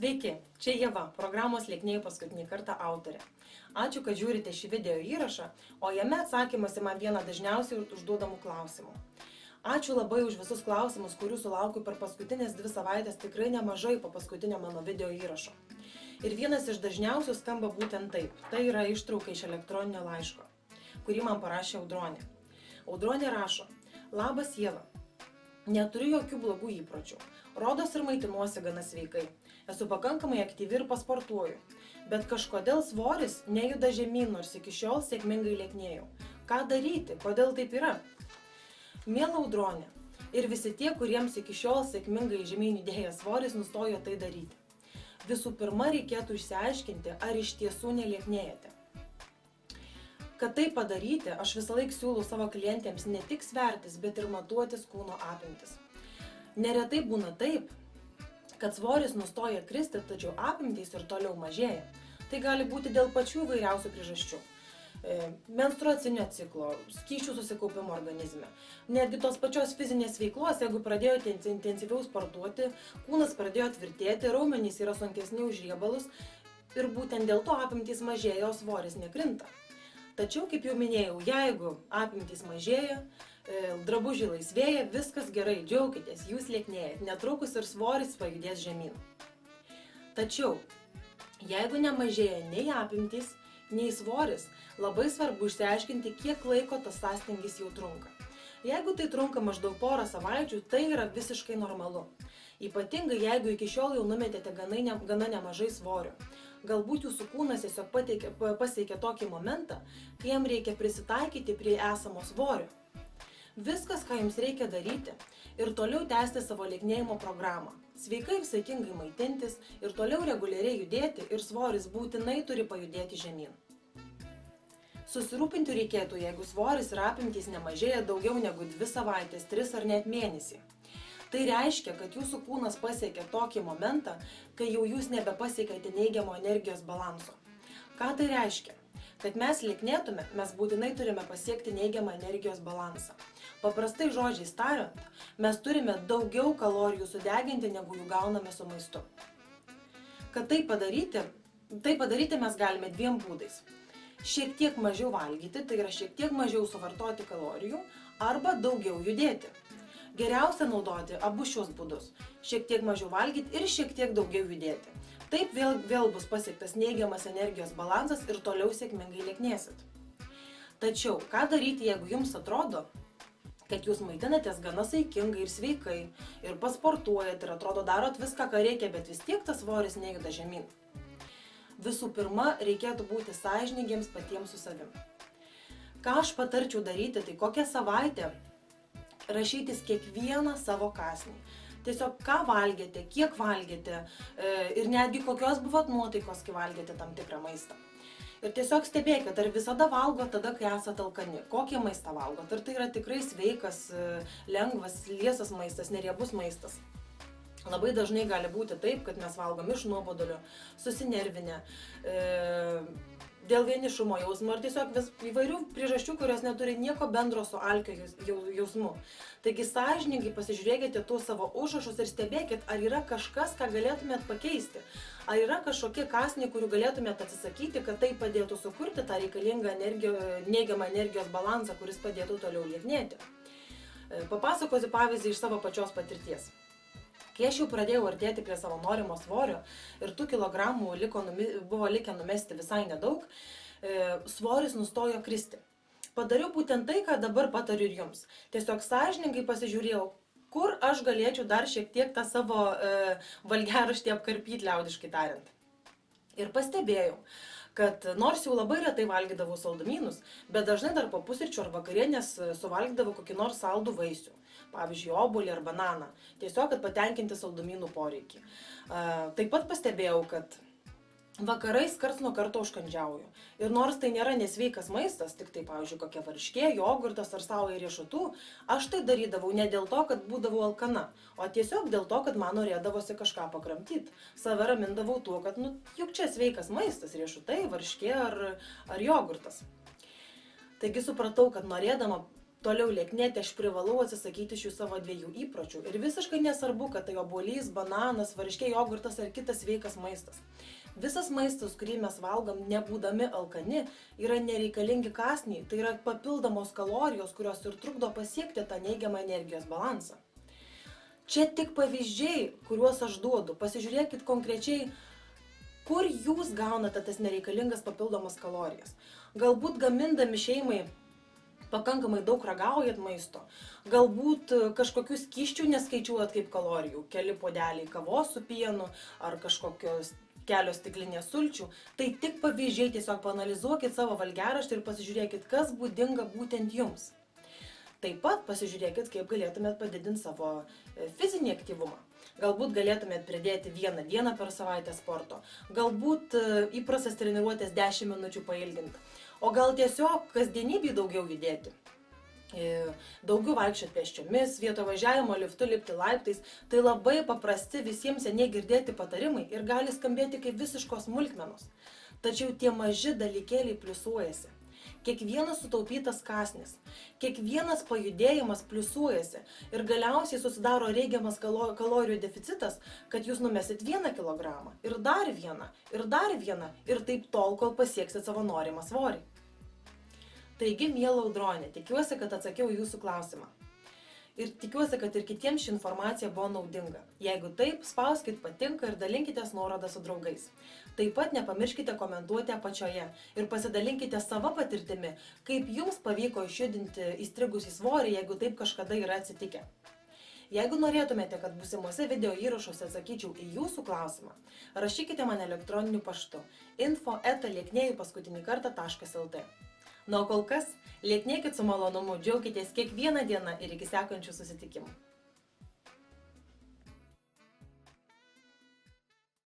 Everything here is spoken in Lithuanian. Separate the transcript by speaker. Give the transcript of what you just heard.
Speaker 1: Sveiki, čia Ieva, programos Lieknėjai paskutinį kartą autorė. Ačiū, kad žiūrite šį video įrašą, o jame atsakymas į man vieną dažniausiai užduodamų klausimų. Ačiū labai už visus klausimus, kurių sulaukiu per paskutinės 2 savaitės, tikrai nemažai po paskutinio mano video įrašo. Ir vienas iš dažniausių skamba būtent taip. Tai yra ištrauka iš elektroninio laiško, kurį man parašė Audronė. Audronė rašo: Labas Ieva, neturiu jokių blogų įpročių. Rodos ir maitinuosi gana sveikai. Esu pakankamai aktyvi ir pasportuoju. Bet kažkodėl svoris nejuda žemyn, nors iki šiol sėkmingai lieknėjau. Ką daryti? Kodėl taip yra? Miela Audronė, ir visi tie, kuriems iki šiol sėkmingai žemyn judėjęs svoris, nustojo tai daryti. Visų pirma, reikėtų išsiaiškinti, ar iš tiesų nelieknėjate. Kad tai padaryti, aš visą laiką siūlau savo klientėms ne tik svertis, bet ir matuotis kūno apimtis. Neretai būna taip, kad svoris nustoja kristi, tačiau apimtys ir toliau mažėja. Tai gali būti dėl pačių įvairiausių priežasčių. Menstruacinio ciklo, skysčių susikaupimo organizme. Netgi tos pačios fizinės veiklos, jeigu pradėjote intensyviau sportuoti, kūnas pradėjo tvirtėti, raumenys yra sunkesni už riebalus ir būtent dėl to apimtys mažėja, o svoris nekrinta. Tačiau, kaip jau minėjau, jeigu apimtys mažėja, drabužiai laisvėja, viskas gerai, džiaukitės, jūs lieknėjat, netrukus ir svoris pajudės žemyn. Tačiau, jeigu nemažėja nei apimtys, nei svoris, labai svarbu išsiaiškinti, kiek laiko tas sąstingis jau trunka. Jeigu tai trunka maždaug porą savaičių, tai yra visiškai normalu. Ypatingai, jeigu iki šiol jau numetėte gana nemažai svorio. Galbūt jūsų kūnas tiesiog pasiekė tokį momentą, kai jam reikia prisitaikyti prie esamo svorio. Viskas, ką jums reikia daryti, ir toliau tęsti savo lieknėjimo programą. Sveikai ir saikingai maitintis ir toliau reguliariai judėti, ir svoris būtinai turi pajudėti žemyn. Susirūpinti reikėtų, jeigu svoris ir apimtys nemažėja daugiau negu 2 savaitės, 3 ar net mėnesį. Tai reiškia, kad jūsų kūnas pasiekė tokį momentą, kai jau jūs nebepasiekėte neigiamo energijos balanso. Ką tai reiškia? Kad mes lieknėtume, mes būtinai turime pasiekti neigiamą energijos balansą. Paprastai žodžiais tariant, mes turime daugiau kalorijų sudeginti, negu jų gauname su maistu. Kad tai padaryti mes galime 2 būdais. Šiek tiek mažiau valgyti, tai yra šiek tiek mažiau suvartoti kalorijų, arba daugiau judėti. Geriausia naudoti abu šios būdus. Šiek tiek mažiau valgyti ir šiek tiek daugiau judėti. Taip vėl bus pasiektas neigiamas energijos balansas ir toliau sėkmingai lieknėsit. Tačiau, ką daryti, jeigu jums atrodo, kad jūs maitinatės gana saikingai ir sveikai, ir pasportuojat, ir atrodo darot viską, ką reikia, bet vis tiek tas svoris nejuda žemyn? Visų pirma, reikėtų būti sąžiningiems patiems su savim. Ką aš patarčiau daryti, tai kokią savaitę rašytis kiekvieną savo kąsnį. Tiesiog ką valgėte, kiek valgėte ir netgi kokios buvot nuotaikos, kai valgėte tam tikrą maistą. Ir tiesiog stebėkit, ar visada valgot tada, kai esate alkani, kokį maistą valgot, ar tai yra tikrai sveikas, lengvas, liesas maistas, neriebus maistas. Labai dažnai gali būti taip, kad mes valgom iš nuobodulio, susinervinę, dėl vienišumo jausmo, ar tiesiog įvairių priežasčių, kurios neturi nieko bendro su alkio jausmu. Taigi sąžiningai pasižiūrėkite tuos savo užrašus ir stebėkit, ar yra kažkas, ką galėtumėt pakeisti. Ar yra kažkokie kąsniai, kurių galėtumėt atsisakyti, kad tai padėtų sukurti tą reikalingą neigiamą energijos balansą, kuris padėtų toliau lieknėti. Papasakosiu pavyzdį iš savo pačios patirties. Kai aš jau pradėjau artėti prie savo norimo svorio ir tų kilogramų buvo likę numesti visai nedaug, svoris nustojo kristi. Padariau būtent tai, ką dabar patariu ir jums. Tiesiog sąžiningai pasižiūrėjau, kur aš galėčiau dar šiek tiek tą savo valgiaraštį apkarpyti, liaudiškai tariant. Ir pastebėjau, kad nors jau labai retai valgydavau saldumynus, bet dažnai dar po pusryčių ar vakarienės suvalgydavau kokį nors saldų vaisių. Pavyzdžiui, obuolį ar bananą. Tiesiog, kad patenkinti saldumynų poreikį. Taip pat pastebėjau, kad vakarais karts nuo karto užkandžiauju. Ir nors tai nėra nesveikas maistas, tik tai, pavyzdžiui, kokia varškė, jogurtas ar sauja riešutų, aš tai darydavau ne dėl to, kad būdavau alkana, o tiesiog dėl to, kad man norėdavosi kažką pakramtyti. Save ramindavau tuo, kad juk čia sveikas maistas, riešutai, varškė ar jogurtas. Taigi supratau, kad norėdama Toliau lieknėti aš privalau atsisakyti šių savo dviejų įpročių. Ir visiškai nesvarbu, kad tai obuolys, bananas, varškė, jogurtas ar kitas sveikas maistas. Visas maistas, kurį mes valgom nebūdami alkani, yra nereikalingi kąsniai, tai yra papildomos kalorijos, kurios ir trukdo pasiekti tą neigiamą energijos balansą. Čia tik pavyzdžiai, kuriuos aš duodu. Pasižiūrėkit konkrečiai, kur jūs gaunate tas nereikalingas papildomas kalorijas. Galbūt gamindami šeimai pakankamai daug ragaujat maisto, galbūt kažkokių skysčių neskaičiuojat kaip kalorijų, keli puodeliai kavos su pienu ar kažkokios kelios stiklinės sulčių, tai tik pavyzdžiai, tiesiog paanalizuokit savo valgiaraštį ir pasižiūrėkit, kas būdinga būtent jums. Taip pat pasižiūrėkit, kaip galėtumėt padidinti savo fizinį aktyvumą. Galbūt galėtumėt pridėti vieną dieną per savaitę sporto, galbūt įprastas treniruotės 10 minučių pailginti, o gal tiesiog kasdienybėj daugiau judėti. Daugiau vaikščioti pėsčiomis, vietoj važiavimo liftu lipti laiptais, tai labai paprasti visiems seniai girdėti patarimai ir gali skambėti kaip visiškos smulkmenos. Tačiau tie maži dalykėliai pliusuojasi. Kiekvienas sutaupytas kąsnis, kiekvienas pajudėjimas pliusuojasi ir galiausiai susidaro reikiamas kalorijų deficitas, kad jūs numesit 1 kilogramą ir dar vieną ir taip tol, kol pasieksit savo norimą svorį. Taigi, miela Audronė, tikiuosi, kad atsakiau jūsų klausimą. Ir tikiuosi, kad ir kitiems ši informacija buvo naudinga. Jeigu taip, spauskit patinka ir dalinkitės nuorodą su draugais. Taip pat nepamirškite komentuoti apačioje ir pasidalinkite savo patirtimi, kaip jums pavyko išjudinti įstrigusį svorį, jeigu taip kažkada yra atsitikę. Jeigu norėtumėte, kad būsimuose video įrašuose atsakyčiau į jūsų klausimą, rašykite man elektroniniu paštu info@lieknėjupaskutinįkartą.lt. Na, o kol kas, lieknėkit su malonumu, džiaukitės kiekvieną dieną ir iki sekančių susitikimų.